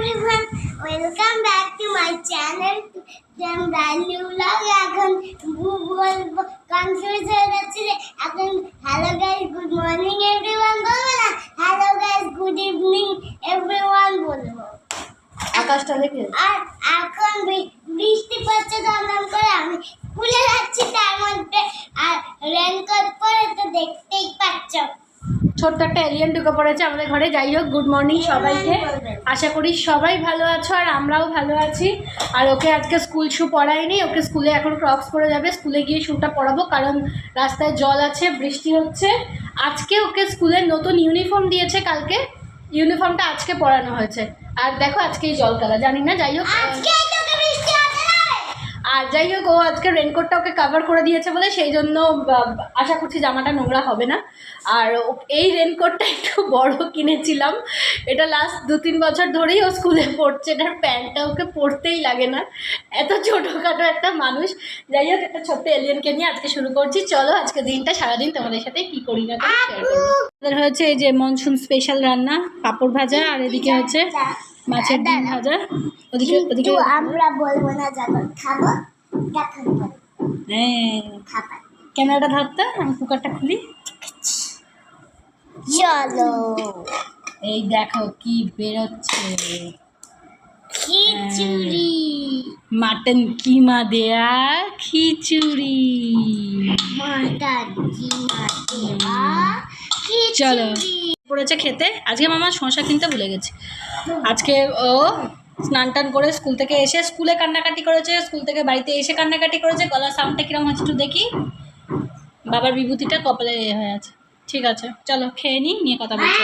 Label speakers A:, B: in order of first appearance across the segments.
A: everyone, welcome back to my channel. Then value vlog এখন বলবো confuse হয়ে যাচ্ছে যে এখন hello guys good morning everyone বলবো না hello guys good evening everyone বলবো
B: আকাশটা দেখে।
A: আর এখন বৃষ্টি পড়ছে দমদম করে আমি স্কুলে যাচ্ছি তার মধ্যে আর রেনকোট পরে তো দেখতেই পাচ্ছ
B: ছোট্ট একটা এলিয়েন ঢুকে পড়েছে আমাদের ঘরে। যাই হোক, গুড মর্নিং সবাইকে। আশা করি সবাই ভালো আছো আর আমরাও ভালো আছি। আর ওকে আজকে স্কুল শু পরাইনি, ওকে স্কুলে এখন ক্রক্স পরে যাবে। স্কুলে গিয়ে শুটা পরাবো কারণ রাস্তায় জল আছে, বৃষ্টি হচ্ছে। আজকে ওকে স্কুলের নতুন ইউনিফর্ম দিয়েছে, কালকে ইউনিফর্মটা আজকে পরানো হয়েছে। আর দেখো আজকেই জল কালা, জানি না। যাই হোক, আর যাই হোক ও আজকে রেনকোটটা ওকে কভার করে দিয়েছে বলে সেই জন্য আশা করছি জামাটা নোংরা হবে না। আর এই রেনকোটটা একটু বড় কিনেছিলাম, এটা লাস্ট 2-3 বছর ধরেই ও স্কুলে পড়ছে। এটার প্যান্টটা ওকে পরতেই লাগে না, এত ছোটোখাটো একটা মানুষ। যাই হোক, একটা ছোট্ট এলিয়েনকে নিয়ে আজকে শুরু করছি। চলো আজকে দিনটা সারাদিন তোমাদের সাথে কী করি না শেয়ার করবো। আমাদের হচ্ছে এই যে মনসুন স্পেশাল রান্না, পাঁপড় ভাজা, আর এদিকে হচ্ছে মাছের ডিম ভাজা। ওদিকে
A: আমরা বলবো না যখন খাবো তখন বলবো।
B: হ্যাঁ, ক্যামেরাটা ধরতে আমি কুকারটা খুলি।
A: চলো,
B: এই দেখো কি বেরোচ্ছে,
A: খিচুড়ি,
B: মাটন কিমা দেয়া খিচুড়ি।
A: মাটন কিমা দেয়া
B: চলো
A: খিচুড়ি
B: পড়েছে খেতে। আজকে মামা শসা কিনতে ভুলে গেছে। আজকে ও স্নান টান করে স্কুল থেকে এসে স্কুলে কান্নাকাটি করেছে, স্কুল থেকে বাড়িতে এসে কান্নাকাটি করেছে। গলার সাউন্ডটা কিরকম হচ্ছে একটু দেখি। বাবার বিভূতিটা কপালে হয়ে আছে। ঠিক আছে, চলো খেয়ে নিয়ে কথা বলছি।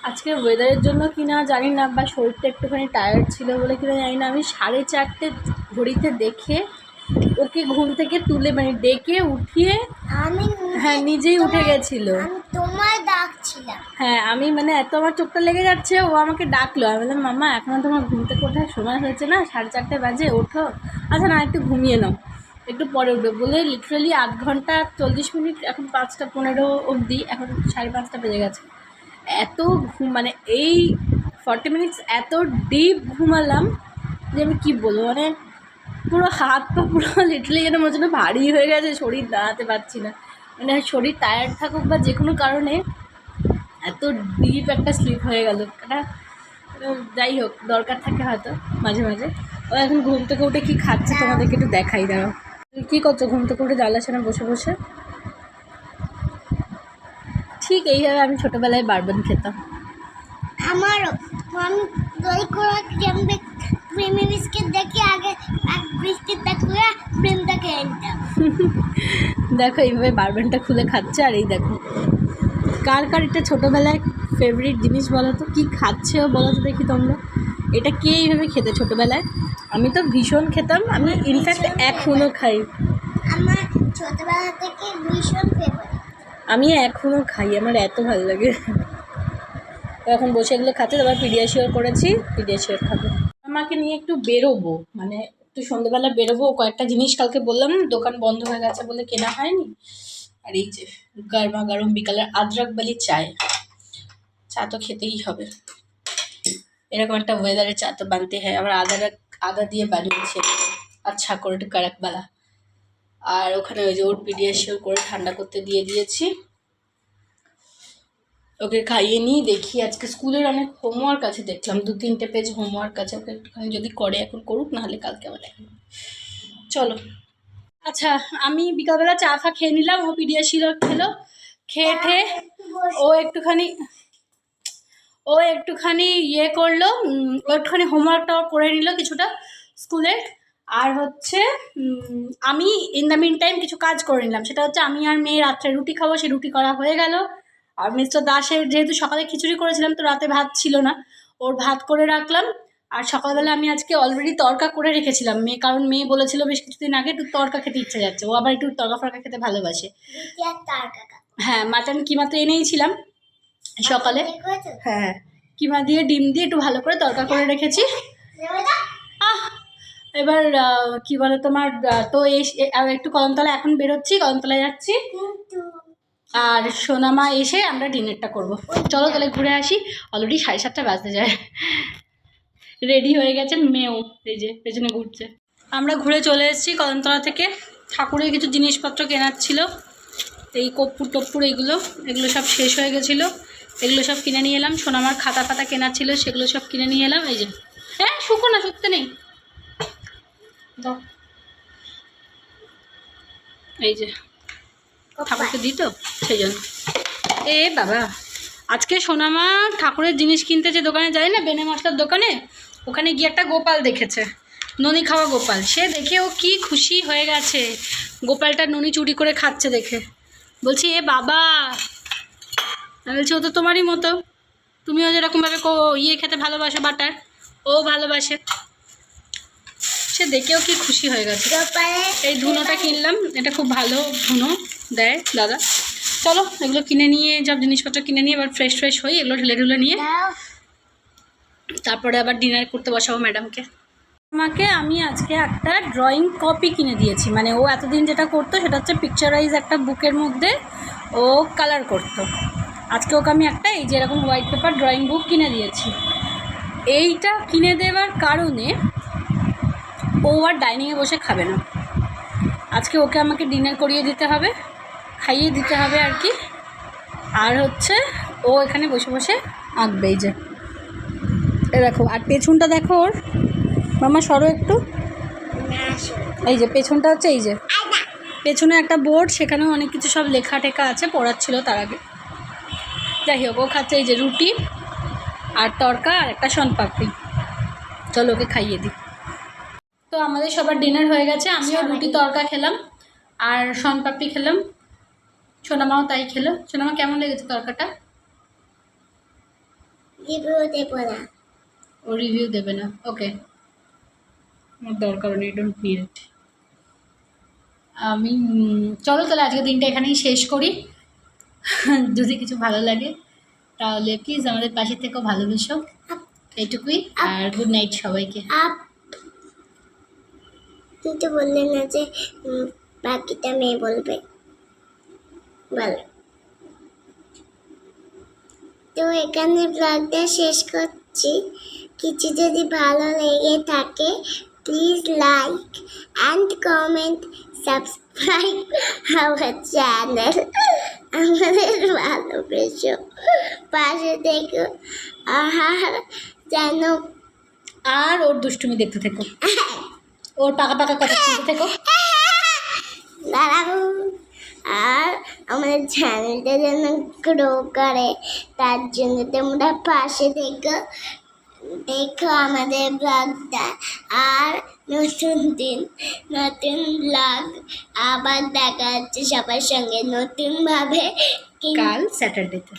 B: আজকে ওয়েদারের জন্য কিনা জানি না, বা শরীরটা একটুখানি টায়ার্ড ছিল বলে কিনা জানি না, আমি 4:30 ঘড়িতে দেখে ওকে ঘুম থেকে তুলে মানে ডেকে উঠিয়ে হ্যাঁ নিজেই উঠে গেছিলো।
A: আমি তোমায় ডাকছিলাম।
B: হ্যাঁ, আমি মানে এত আমার চোখটা লেগে যাচ্ছে, ও আমাকে ডাকলো। আমি বললাম মামা এখনও তোমার ঘুম থেকে ওঠার সময় হয়েছে না, 4:30 বাজে, ওঠো। আচ্ছা না, একটু ঘুমিয়ে নাও, একটু পরে উঠবে বলে লিটারালি 8 ঘন্টা 40 মিনিট, এখন 5:15 অবধি, এখন 5:30 বেজে গেছে। এত ঘুম মানে এই 40 মিনিটস এত ডিপ ঘুমালাম যে আমি কী বলবো, মানে পুরো হাত পা পুরো লিটারালি যেন মনে হচ্ছে ভারী হয়ে গেছে, শরীর দাঁড়াতে পারছি না। মানে শরীর টায়ার্ড থাকুক বা যে কোনো কারণে এত ডিপ একটা স্লিপ হয়ে গেল এটা। যাই হোক, দরকার থাকে হয়তো মাঝে মাঝে। ও এখন ঘুম থেকে উঠে কী খাচ্ছে তোমাদেরকে একটু দেখাই। দাঁড়াও, কী করছো? ঘুম থেকে উঠে জ্বালাচ্ছে না বসে বসে। ঠিক এইভাবে আমি ছোটোবেলায় বারবান খেতাম।
A: আমারও আমি দই করা ক্রিমি বিস্কিট দেখি আগে বিস্কিটটা খুলে ক্রিমটা খেয়ে নিতাম।
B: দেখো এইভাবে বারবানটা খুলে খাচ্ছে। আর এই দেখো, কার কার এটা ছোটোবেলায় ফেভারিট জিনিস বলো তো, কী খাচ্ছে ও বলো তো দেখি তোমরা। এটা কে এইভাবে খেতে ছোটোবেলায়? আমি তো ভীষণ খেতাম, আমি ইনফ্যাক্ট এখনও খাই।
A: আমার ছোটোবেলা থেকে ভীষণ ফেভারিট,
B: আমি এখনও খাই, আমার এত ভালো লাগে। এখন বসে এগুলো খাচ্ছে। তারপর পিডিয়াশিওর করেছি, পিডিয়াশিওর খাবো। আমাকে নিয়ে একটু বেরোবো, মানে একটু সন্ধ্যেবেলা বেরোবো। কয়েকটা জিনিস কালকে বললাম দোকান বন্ধ হয়ে গেছে বলে কেনা হয়নি। আর এই যে গরমা গরম বিকালের আদ্রাক বালি চায়, চা তো খেতেই হবে। এরকম একটা ওয়েদারে চা তো বানতে হয়। আবার আদা দিয়ে বানিয়েছে আচ্ছা করে, একটু কারাকবালা। আর ওখানে ওই যে ওর পিডিয়াশিওর করে ঠান্ডা করতে দিয়ে দিয়েছি। ওকে খাইয়ে নিই, দেখি আজকে স্কুলের অনেক হোমওয়ার্ক আছে, দেখলাম 2-3টে পেজ হোমওয়ার্ক আছে। ওকে একটুখানি যদি করে এখন করুক, নাহলে কালকে আবার দেখা। চলো, আচ্ছা আমি বিকালবেলা চা ফা খেয়ে নিলাম, ও পিডিয়াশিওর খেলো। খেয়ে ও একটুখানি ইয়ে করলো, ও একটুখানি হোমওয়ার্কটাও করে নিল কিছুটা স্কুলের। আর হচ্ছে আমি ইন দ্য মিন টাইম কিছু কাজ করে নিলাম। সেটা হচ্ছে আমি আর মেয়ে রাত্রে রুটি খাবো, সেই রুটি করা হয়ে গেল। আর মিস্টার দাসের যেহেতু সকালে খিচুড়ি করেছিলাম, তো রাতে ভাত ছিল না, ওর ভাত করে রাখলাম। আর সকালবেলা আমি আজকে অলরেডি তড়কা করে রেখেছিলাম কারণ মেয়ে বলেছিল বেশ কিছুদিন আগে একটু তড়কা খেতে ইচ্ছে যাচ্ছে, ও আবার একটু তড়কা ফড়কা খেতে ভালোবাসে। হ্যাঁ, মাটন কিমা তো এনেইছিলাম সকালে। হ্যাঁ, কিমা দিয়ে ডিম দিয়ে একটু ভালো করে তড়কা করে রেখেছি। এবার কি বলে তোমার, তো এই একটু কদমতলা এখন বেরোচ্ছি, কদমতলায় যাচ্ছি। আর সোনামা এসে আমরা ডিনারটা করব। চলো তাহলে ঘুরে আসি, অলরেডি 7:30 বাজতে যায়। রেডি হয়ে গেছে মেয়েও, এই যে পেছনে ঘুরছে। আমরা ঘুরে চলে এসেছি কদমতলা থেকে। ঠাকুরের কিছু জিনিসপত্র কেনার ছিল, এই কর্পূর টপ্পুর এগুলো সব শেষ হয়ে গেছিলো, এগুলো সব কিনে নিয়ে এলাম। সোনামার খাতা ফাতা কেনার ছিল, সেগুলো সব কিনে নিয়ে এলাম। এই যে হ্যাঁ শুকো না, শুকতে নেই, দাও। এই যে ঠাকুরকে দিত সেই জন্য। এ বাবা, আজকে সোনামা ঠাকুরের জিনিস কিনতে যে দোকানে যায় না, বেনে মশলার দোকানে, ওখানে গিয়ে একটা গোপাল দেখেছে, ননি খাওয়া গোপাল। সে দেখে ও কি খুশি হয়ে গেছে, গোপালটা ননি চুরি করে খাচ্ছে দেখে। বলছি এ বাবা, আমি বলছি ও তো তোমারই মতো, তুমিও যেরকমভাবে ইয়ে খেতে ভালোবাসো, বাটার, ও ভালোবাসে। সে দেখেও কি খুশি হয়ে গেছে। এই ধুনোটা কিনলাম, এটা খুব ভালো ধুনো দেয় দাদা। চলো এগুলো কিনে নিয়ে, সব জিনিসপত্র কিনে নিয়ে এবার ফ্রেশ হই, এগুলো ঢেলে নিয়ে তারপরে আবার ডিনার করতে বসাবো ম্যাডামকে। আমাকে আমি আজকে একটা ড্রয়িং কপি কিনে দিয়েছি, মানে ও এতদিন যেটা করতো সেটা হচ্ছে পিকচারাইজ একটা বুকের মধ্যে ও কালার করতো। আজকে ওকে আমি একটা এই যে এরকম হোয়াইট পেপার ড্রয়িং বুক কিনে দিয়েছি। এইটা কিনে দেওয়ার কারণে ও আর ডাইনিংয়ে বসে খাবে না, আজকে ওকে আমাকে ডিনার করিয়ে দিতে হবে, খাইয়ে দিতে হবে আর কি। আর হচ্ছে ও এখানে বসে বসে আঁকবে। এই যে এ দেখো, আর পেছনটা দেখো ওর, মামা সরো একটু। এই যে পেছনটা হচ্ছে, এই যে পেছনে একটা বোর্ড, সেখানেও অনেক কিছু সব লেখা টেখা আছে, পড়াচ্ছিল তার আগে। যাই হোক, ও খাচ্ছে এই যে রুটি আর তরকা আর একটা শনপাপড়ি। চলো ওকে খাইয়ে দিই। তো আমাদের সবার ডিনার হয়ে গেছে, আমিও রুটি তরকা খেলাম আর শনপাপড়ি খেলাম, সোনামাও তাই খেলো। সোনামা কেমন লেগেছে তরকাটা? ও রিভিউ দেবে না, ওকে, আমার দরকার নেই, ডোন্ট নিড ইট। আমি চলো তাহলে আজকের দিনটা এখানেই শেষ করি। যদি কিছু ভালো লাগে তাহলে প্লিজ আমাদের পাশে থেকেও, ভালোবেসো, এইটুকুই। আর গুড নাইট সবাইকে।
A: তুই তো বললে না যে বাকিটা মেয়ে বলবে, বলো। তো এখানে ব্লগটা শেষ করছি। কিছু যদি ভালো লেগে থাকে please like and comment, subscribe our channel. আমাদের ভালোবেসো, পাশে দেখো, আর যেন
B: আর ওর দুষ্টুমি দেখতে থেকো, ওর পাকা পাকা কথা শুনতে থেকো।
A: দাঁড়াবো। আর আমাদের চ্যানেলটা যেন গ্রো করে, তার জন্য তোমরা পাশে দেখো আমাদের ব্লগটা। আর নতুন দিন নতুন ব্লগ আবার দেখা হচ্ছে সবার সঙ্গে নতুনভাবে
B: কাল স্যাটারডেতে।